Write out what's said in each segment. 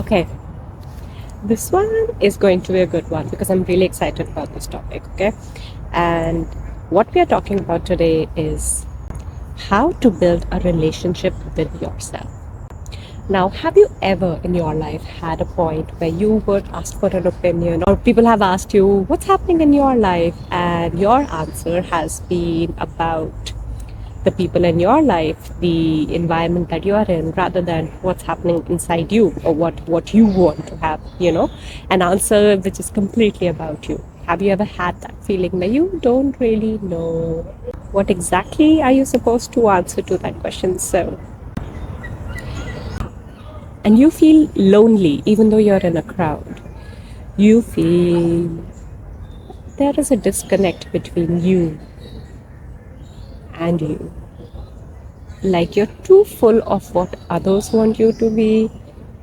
Okay, this one is going to be a good one because I'm really excited about this topic. Okay, and what we are talking about today is how to build a relationship with yourself. Now, have you ever in your life had a point where you were asked for an opinion, or people have asked you what's happening in your life, and your answer has been about the people in your life, the environment that you are in, rather than what's happening inside you or what you want to have, an answer which is completely about you. Have you ever had that feeling where you don't really know what exactly are you supposed to answer to that question? And you feel lonely even though you're in a crowd. You feel there is a disconnect between you and you. Like you're too full of what others want you to be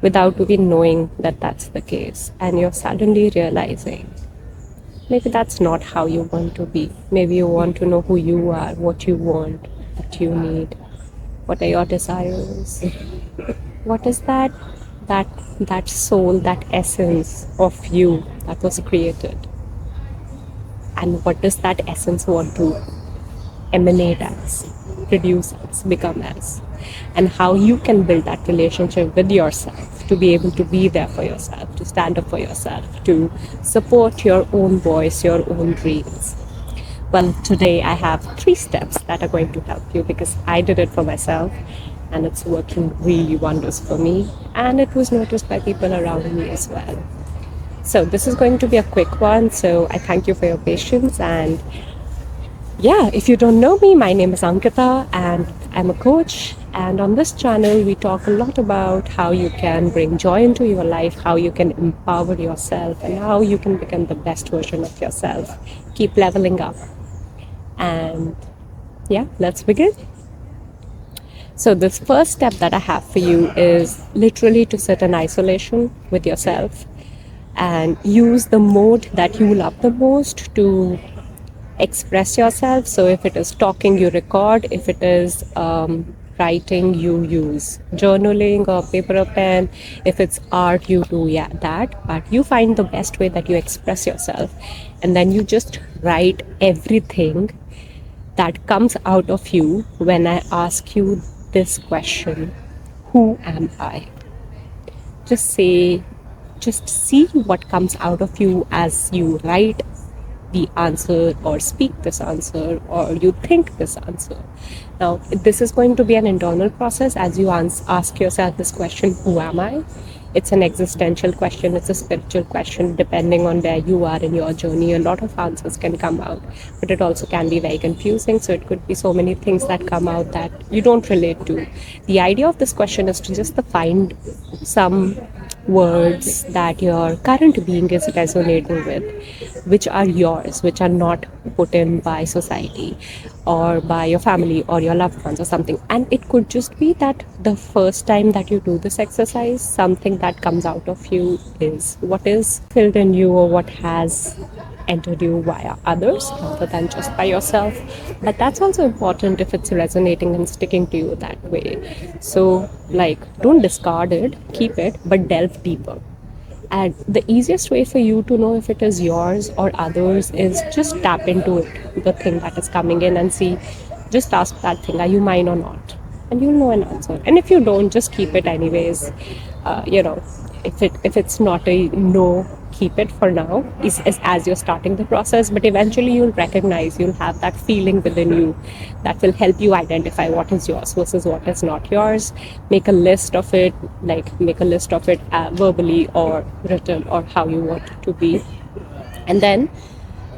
without even knowing that that's the case. And you're suddenly realizing maybe that's not how you want to be. Maybe you want to know who you are, what you want, what you need, what are your desires. What is that that soul, that essence of you that was created? And what does that essence want to emanate as, produce as, become as, and how you can build that relationship with yourself to be able to be there for yourself, to stand up for yourself, to support your own voice, your own dreams. Well, today I have 3 steps that are going to help you because I did it for myself and it's working really wonders for me, and it was noticed by people around me as well. So this is going to be a quick one, so I thank you for your patience. And yeah, if you don't know me, my name is Ankita and I'm a coach. And on this channel, we talk a lot about how you can bring joy into your life, how you can empower yourself, and how you can become the best version of yourself. Keep leveling up. And yeah, let's begin. So this first step that I have for you is literally to sit in isolation with yourself and use the mode that you love the most to express yourself. So if it is talking, you record. If it is writing, you use journaling or paper or pen. If it's art, you do that. But you find the best way that you express yourself, and then you just write everything that comes out of you when I ask you this question: who am I? Just say, just see what comes out of you as you write the answer or speak this answer or you think this answer. Now, this is going to be an internal process as you ask yourself this question: who am I? It's an existential question, it's a spiritual question. Depending on where you are in your journey, a lot of answers can come out, but it also can be very confusing. So it could be so many things that come out that you don't relate to. The idea of this question is to just find some words that your current being is resonating with, which are yours, which are not put in by society or by your family or your loved ones or something. And it could just be that the first time that you do this exercise, something that comes out of you is what is filled in you or what has entered you via others rather than just by yourself. But that's also important if it's resonating and sticking to you that way. So, like, don't discard it, keep it, but delve deeper. And the easiest way for you to know if it is yours or others is just tap into it, the thing that is coming in, and see, just ask that thing, are you mine or not? And you'll know an answer. And if you don't, just keep it anyways. If it's not a no, keep it for now, is as you're starting the process. But eventually you'll have that feeling within you that will help you identify what is yours versus what is not yours. Make a list of it, verbally or written, or how you want it to be. And then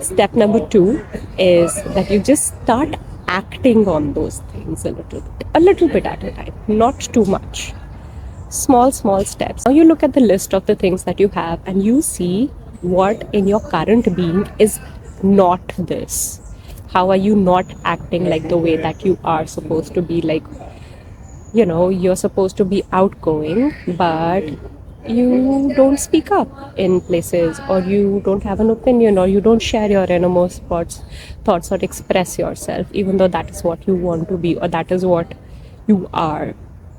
step number 2 is that you just start acting on those things a little bit at a time, not too much. Small steps. Now you look at the list of the things that you have and you see what in your current being is not this. How are you not acting like the way that you are supposed to be? Like, you're supposed to be outgoing, but you don't speak up in places, or you don't have an opinion, or you don't share your innermost thoughts, or express yourself, even though that is what you want to be, or that is what you are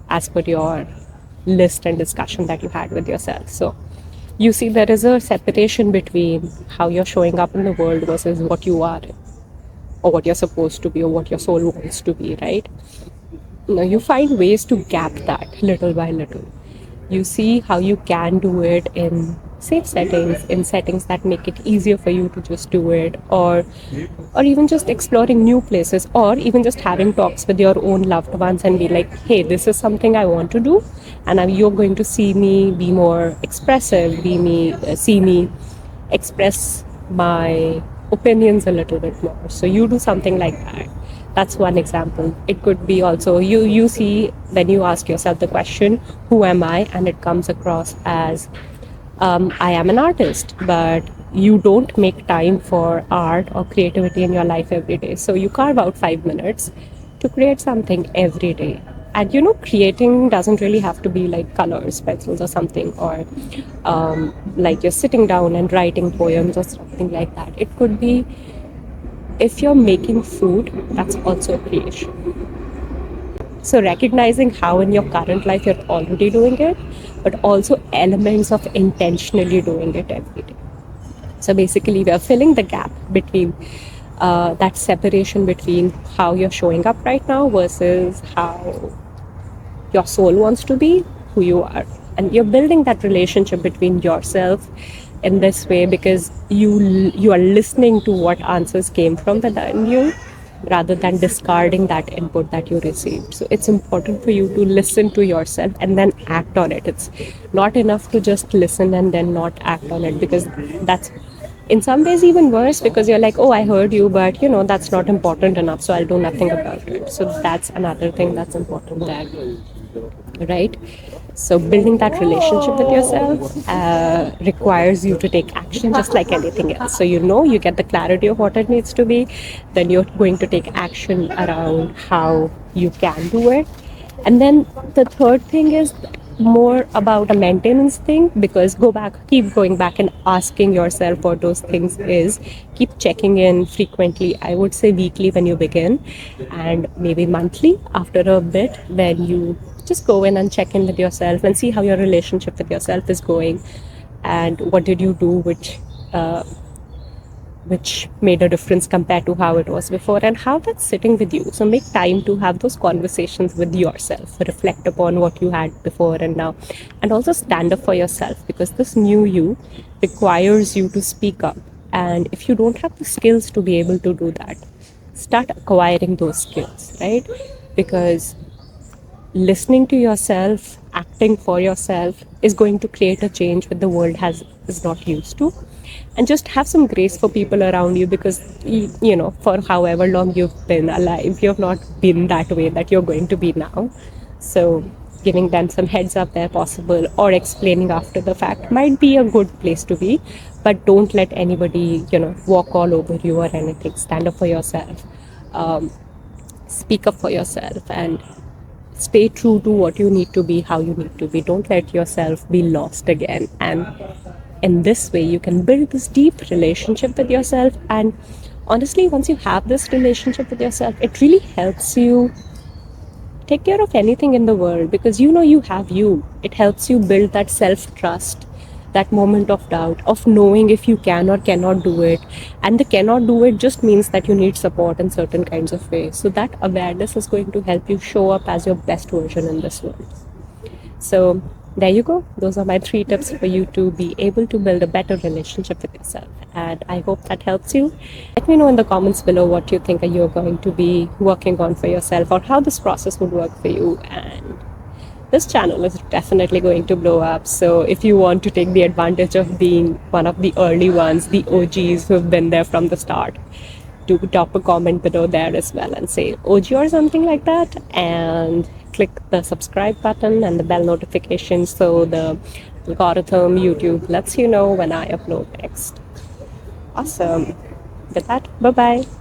as per your list and discussion that you had with yourself. So you see, there is a separation between how you're showing up in the world versus what you are, or what you're supposed to be, or what your soul wants to be, right? You find ways to gap that little by little. You see how you can do it in safe settings, in settings that make it easier for you to just do it, or even just exploring new places, or even just having talks with your own loved ones and be like, hey, this is something I want to do, and you're going to see me be more expressive, see me express my opinions a little bit more. So you do something like that. That's one example. It could be also you see, when you ask yourself the question, who am I, and it comes across as I am an artist, but you don't make time for art or creativity in your life every day. So you carve out 5 minutes to create something every day. And creating doesn't really have to be like colors, pencils, or something, or like you're sitting down and writing poems or something like that. It could be, if you're making food, that's also a creation. So recognizing how in your current life you're already doing it, but also elements of intentionally doing it every day. So basically, we are filling the gap between that separation between how you're showing up right now versus how your soul wants to be, who you are. And you're building that relationship between yourself in this way, because you are listening to what answers came from within you, rather than discarding that input that you received. So it's important for you to listen to yourself and then act on it. It's not enough to just listen and then not act on it, because that's in some ways even worse, because you're like, oh, I heard you, but that's not important enough, so I'll do nothing about it. So that's another thing that's important there, right? So building that relationship with yourself requires you to take action, just like anything else. So you get the clarity of what it needs to be, then you're going to take action around how you can do it. And then the third thing is more about a maintenance thing, because keep going back and asking yourself what those things is. Keep checking in frequently. I would say weekly when you begin, and maybe monthly after a bit, when you just go in and check in with yourself and see how your relationship with yourself is going, and what did you do which made a difference compared to how it was before, and how that's sitting with you. So make time to have those conversations with yourself, reflect upon what you had before and now, and also stand up for yourself, because this new you requires you to speak up. And if you don't have the skills to be able to do that, start acquiring those skills, right? Because listening to yourself, acting for yourself, is going to create a change that the world is not used to. And just have some grace for people around you, because for however long you've been alive, you've not been that way that you're going to be now. So giving them some heads up where possible, or explaining after the fact, might be a good place to be. But don't let anybody walk all over you or anything. Stand up for yourself, speak up for yourself, and stay true to what you need to be, how you need to be. Don't let yourself be lost again. And in this way, you can build this deep relationship with yourself. And honestly, once you have this relationship with yourself, it really helps you take care of anything in the world, because you have you. It helps you build that self-trust, that moment of doubt, of knowing if you can or cannot do it. And the cannot do it just means that you need support in certain kinds of ways. So that awareness is going to help you show up as your best version in this world. So there you go. Those are my 3 tips for you to be able to build a better relationship with yourself. And I hope that helps you. Let me know in the comments below what you think you're going to be working on for yourself, or how this process would work for you. And this channel is definitely going to blow up. So if you want to take the advantage of being one of the early ones, the OGs who've been there from the start, do drop a comment below there as well and say OG or something like that, and click the subscribe button and the bell notification, so the algorithm YouTube lets you know when I upload next. Awesome. With that, bye bye.